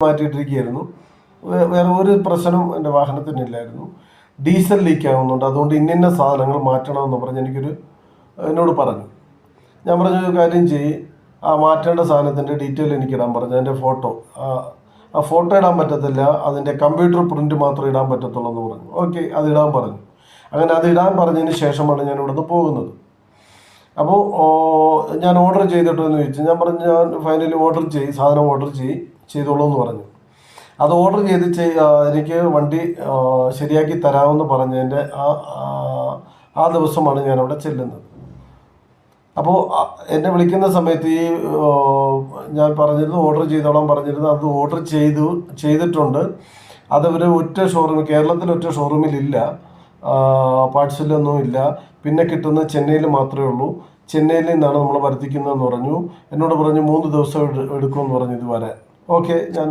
മാറ്റിയിട്ടിരിക്കുകയായിരുന്നു. വേറെ ഒരു പ്രശ്നം എൻ്റെ വാഹനത്തിനില്ലായിരുന്നു. ഡീസൽ ലീക്ക് ആകുന്നുണ്ട്, അതുകൊണ്ട് ഇന്ന സാധനങ്ങൾ മാറ്റണമെന്ന് പറഞ്ഞ് എന്നോട് പറഞ്ഞു. ഞാൻ പറഞ്ഞൊരു കാര്യം ചെയ്യ്, ആ മാറ്റേണ്ട സാധനത്തിൻ്റെ ഡീറ്റെയിൽ എനിക്ക് ഇടാൻ പറഞ്ഞു. അതിൻ്റെ ഫോട്ടോ ആ ഫോട്ടോ ഇടാൻ പറ്റത്തില്ല, അതിൻ്റെ കമ്പ്യൂട്ടർ പ്രിൻ്റ് മാത്രമേ ഇടാൻ പറ്റത്തുള്ളൂ എന്ന് പറഞ്ഞു. ഓക്കെ, അത് ഇടാൻ പറഞ്ഞു. അങ്ങനെ അത് ഇടാൻ പറഞ്ഞതിന് ശേഷമാണ് ഞാൻ ഇവിടുന്ന് പോകുന്നത്. അപ്പോൾ ഞാൻ ഓർഡർ ചെയ്തിട്ടോ എന്ന് ചോദിച്ചു. ഞാൻ പറഞ്ഞു ഞാൻ ഫൈനലി സാധനം ഓർഡർ ചെയ്തോളൂ എന്ന് പറഞ്ഞു. അത് ഓർഡർ ചെയ്ത് എനിക്ക് വണ്ടി ശരിയാക്കി തരാമെന്ന് പറഞ്ഞതിൻ്റെ ആ ദിവസമാണ് ഞാൻ അവിടെ ചെല്ലുന്നത്. അപ്പോൾ എന്നെ വിളിക്കുന്ന സമയത്ത് ഞാൻ പറഞ്ഞിരുന്നു ഓർഡർ ചെയ്തോളാൻ പറഞ്ഞിരുന്നു. അത് ഓർഡർ ചെയ്തിട്ടുണ്ട്. അതവർ കേരളത്തിൽ ഒറ്റ ഷോറൂമിലില്ല, പാർട്സിലൊന്നും ഇല്ല. പിന്നെ കിട്ടുന്നത് ചെന്നൈയിൽ മാത്രമേ ഉള്ളൂ. ചെന്നൈയിൽ നിന്നാണ് നമ്മൾ വരുത്തിക്കുന്നതെന്ന് പറഞ്ഞു. എന്നോട് പറഞ്ഞു 3 ദിവസം എടുക്കുമെന്ന് പറഞ്ഞു ഇത് വരാൻ. ഓക്കെ, ഞാൻ